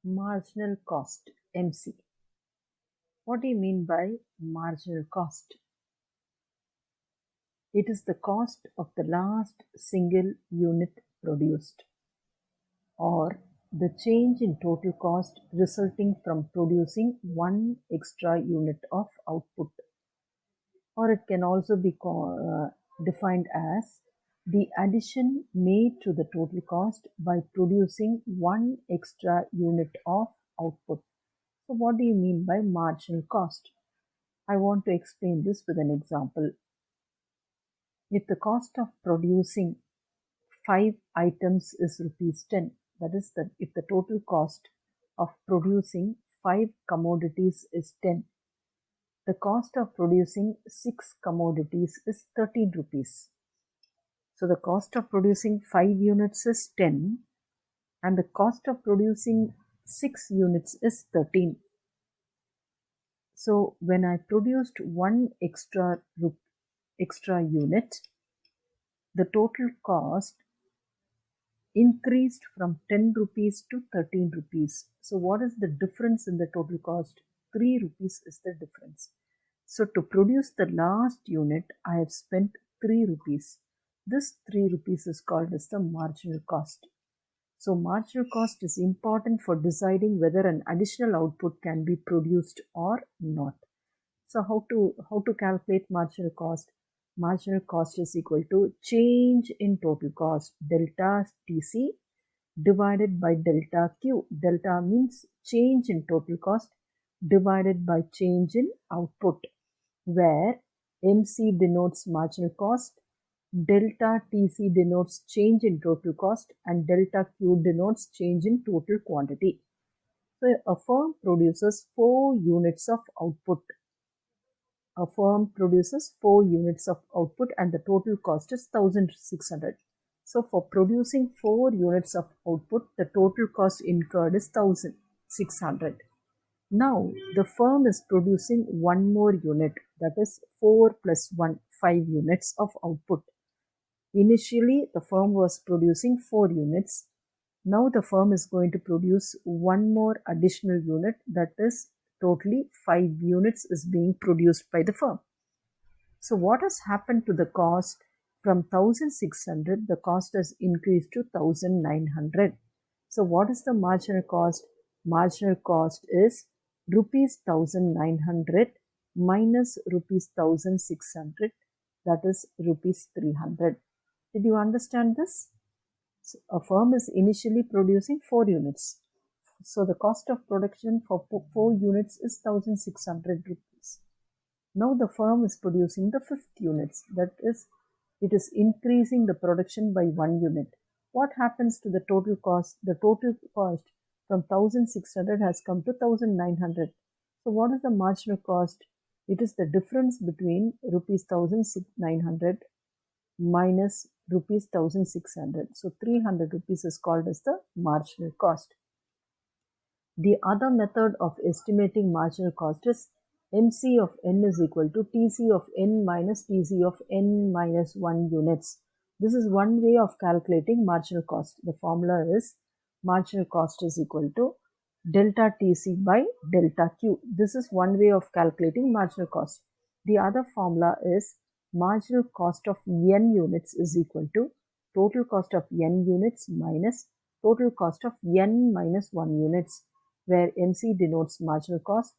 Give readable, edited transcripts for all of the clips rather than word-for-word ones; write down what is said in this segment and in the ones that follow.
Marginal cost, MC. What do you mean by marginal cost? It is the cost of the last single unit produced, or the change in total cost resulting from producing one extra unit of output. Or it can also be defined as the addition made to the total cost by producing one extra unit of output. So what do you mean by marginal cost? I want to explain this with an example. If the cost of producing 5 items is rupees 10, that is, that if the total cost of producing 5 commodities is 10, the cost of producing 6 commodities is 13 rupees. So the cost of producing 5 units is 10 and the cost of producing 6 units is 13. So when I produced one extra unit, the total cost increased from 10 rupees to 13 rupees. So what is the difference in the total cost? 3 rupees is the difference. So to produce the last unit, I have spent 3 rupees. This 3 rupees is called as the marginal cost. So marginal cost is important for deciding whether an additional output can be produced or not. So how to calculate marginal cost? Marginal cost is equal to change in total cost, delta TC, divided by delta Q. Delta means change in total cost divided by change in output, where MC denotes marginal cost, delta TC denotes change in total cost, and delta Q denotes change in total quantity. So a firm produces 4 units of output. A firm produces 4 units of output and the total cost is 1600. So for producing 4 units of output, the total cost incurred is 1600. Now the firm is producing one more unit, that is 4 plus 1, 5 units of output. Initially the firm was producing 4 units. Now the firm is going to produce one more additional unit, that is totally 5 units is being produced by the firm. So what has happened to the cost? From 1600, the cost has increased to 1900. So what is the marginal cost? Marginal cost is rupees 1900 minus rupees 1600, that is rupees 300. Did you understand this? So a firm is initially producing 4 units. So the cost of production for 4 units is 1600 rupees. Now the firm is producing the 5th units, that is, it is increasing the production by 1 unit. What happens to the total cost? The total cost from 1600 has come to 1900. So what is the marginal cost? It is the difference between rupees 1900 minus rupees 1600. So 300 rupees is called as the marginal cost. The other method of estimating marginal cost is MC of n is equal to TC of n minus TC of n minus 1 units. This is one way of calculating marginal cost. The formula is marginal cost is equal to delta TC by delta Q. This is one way of calculating marginal cost. The other formula is marginal cost of n units is equal to total cost of n units minus total cost of n minus 1 units, where MC denotes marginal cost,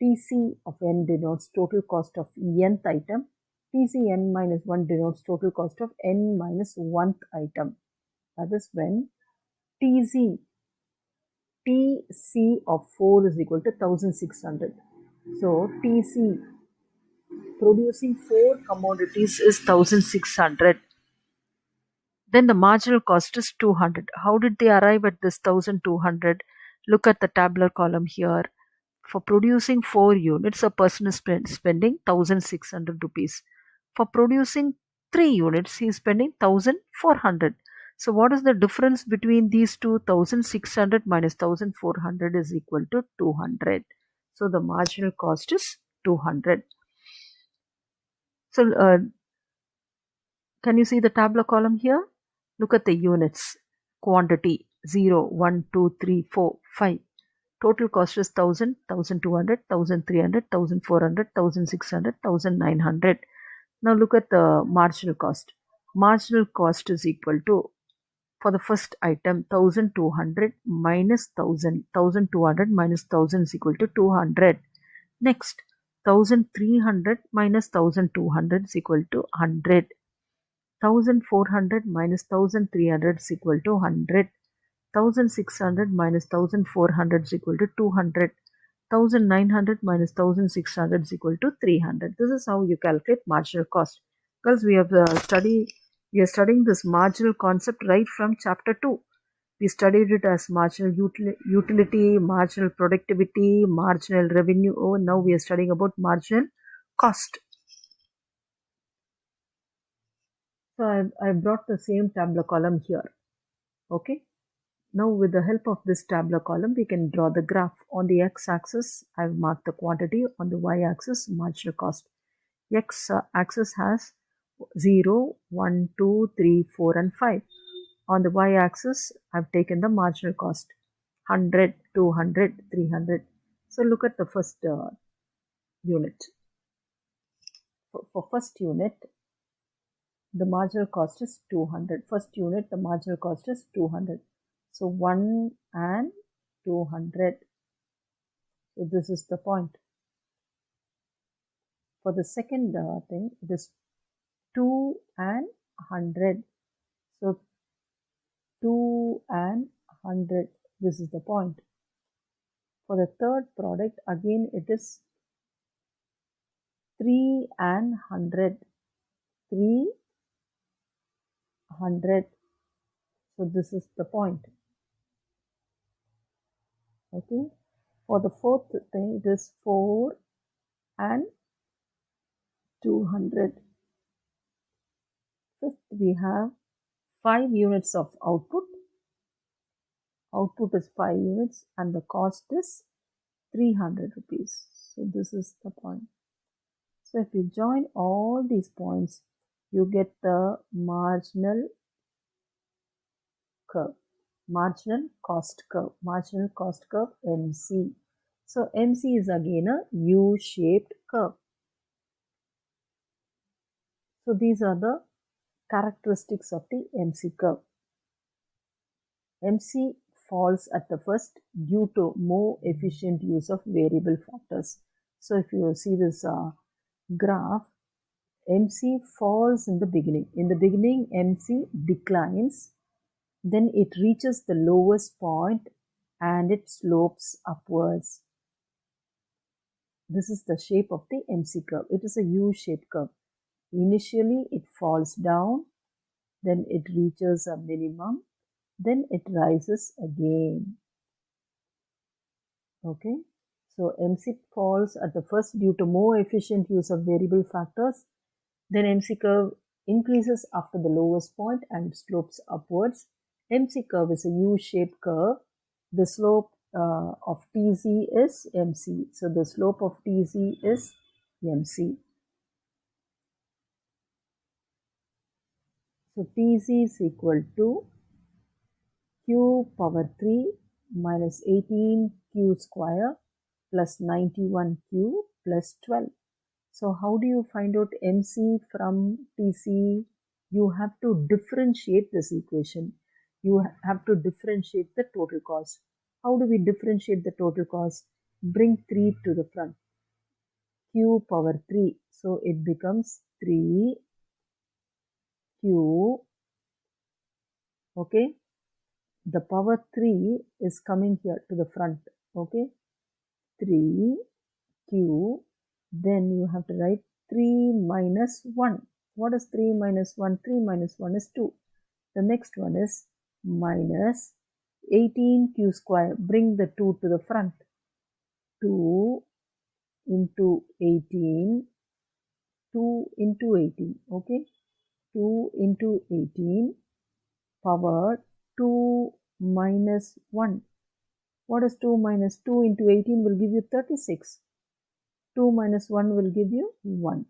TC of n denotes total cost of nth item, TC n minus 1 denotes total cost of n minus 1th item. That is when TC of 4 is equal to 1600. So TC producing 4 commodities is 1600. Then the marginal cost is 200. How did they arrive at this 1200? Look at the tabular column here. For producing 4 units, a person is spending 1600 rupees. For producing 3 units, he is spending 1400. So what is the difference between these two? 1600 minus 1400 is equal to 200. So the marginal cost is 200. So can you see the tabular column here? Look at the units. Quantity 0, 1, 2, 3, 4, 5. Total cost is 1000, 1200, 1300, 1400, 1600, 1900. Now look at the marginal cost. Marginal cost is equal to, for the first item, 1200 minus 1000. 1200 minus 1000 is equal to 200. Next, 1300 minus 1200 is equal to 100. 1400 minus 1300 is equal to 100. 1600 minus 1400 is equal to 200. 1900 minus 1600 is equal to 300. This is how you calculate marginal cost. Because we are studying this marginal concept right from chapter 2. We studied it as marginal utility, marginal productivity, marginal revenue. Oh, now we are studying about marginal cost. So I brought the same tabular column here. Okay. Now with the help of this tabular column, we can draw the graph. On the x-axis, I've marked the quantity. On the y-axis, marginal cost. X-axis has 0, 1, 2, 3, 4 and 5. On the y-axis, I've taken the marginal cost. 100, 200, 300. So look at the first unit. For first unit, the marginal cost is 200. First unit, the marginal cost is 200. So 1 and 200. So this is the point. For the second thing, it is 2 and 100. So 2 and 100. This is the point. For the third product, again it is 3 and 100. 300. So this is the point. Okay. For the fourth thing, it is 4 and 200. Fifth, we have 5 units of output. Output is 5 units and the cost is 300 rupees. So this is the point. So if you join all these points, you get the marginal curve, marginal cost curve, MC. So MC is again a U-shaped curve. So these are the characteristics of the MC curve. MC falls at the first due to more efficient use of variable factors. So if you see this graph, MC falls in the beginning. In the beginning, MC declines, then it reaches the lowest point and it slopes upwards. This is the shape of the MC curve. It is a U-shaped curve. Initially, it falls down, then it reaches a minimum, then it rises again. Okay, so MC falls at the first due to more efficient use of variable factors. Then MC curve increases after the lowest point and slopes upwards. MC curve is a U-shaped curve. The slope of TZ is MC. So the slope of TZ is MC. So TZ is equal to Q power 3 minus 18Q square plus 91Q plus 12. So how do you find out MC from TC? You have to differentiate this equation. You have to differentiate the total cost. How do we differentiate the total cost? Bring 3 to the front. Q power 3. So it becomes 3Q. Okay. The power 3 is coming here to the front. Okay. 3Q. Then you have to write 3 minus 1. What is 3 minus 1? 3 minus 1 is 2. The next one is minus 18Q square. Bring the 2 to the front. 2 into 18. 2 into 18. Okay. 2 into 18 power 2 minus 1. What is 2 minus 2 into 18 will give you 36. 2 minus 1 will give you 1.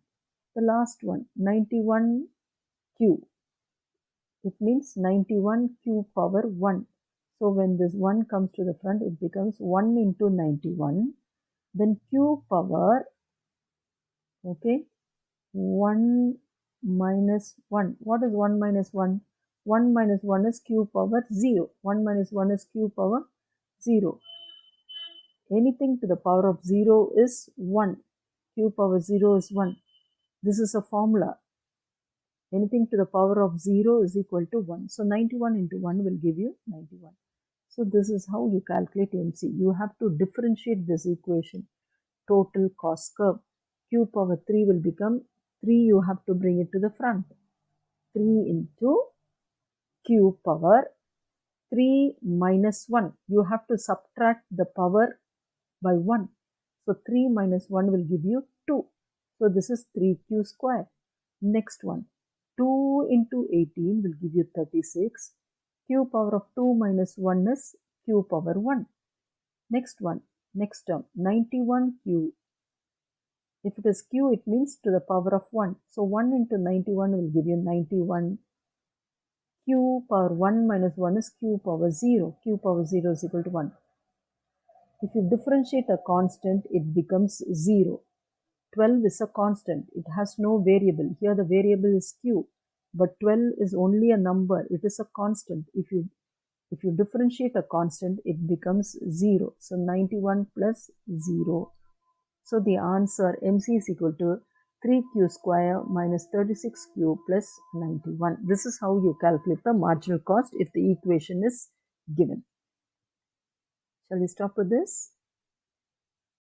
The last one, 91Q. It means 91Q power 1. So when this 1 comes to the front, it becomes 1 into 91. Then q power, okay, 1 minus 1. What is 1 minus 1? 1 minus 1 is q power 0. 1 minus 1 is q power 0. Anything to the power of 0 is 1. Q power 0 is 1. This is a formula. Anything to the power of 0 is equal to 1. So 91 into 1 will give you 91. So this is how you calculate MC. You have to differentiate this equation. Total cost curve. Q power 3 will become 3. You have to bring it to the front. 3 into q power 3 minus 1. You have to subtract the power by 1. So 3 minus 1 will give you 2. So this is 3q square. Next one. 2 into 18 will give you 36. Q power of 2 minus 1 is q power 1. Next one. Next term. 91q. If it is q, it means to the power of 1. So 1 into 91 will give you 91. Q power 1 minus 1 is q power 0. Q power 0 is equal to 1. If you differentiate a constant, it becomes 0. 12 is a constant. It has no variable. Here the variable is q. But 12 is only a number. It is a constant. If you differentiate a constant, it becomes 0. So 91 plus 0. So the answer MC is equal to 3q square minus 36q plus 91. This is how you calculate the marginal cost if the equation is given. Shall we stop with this?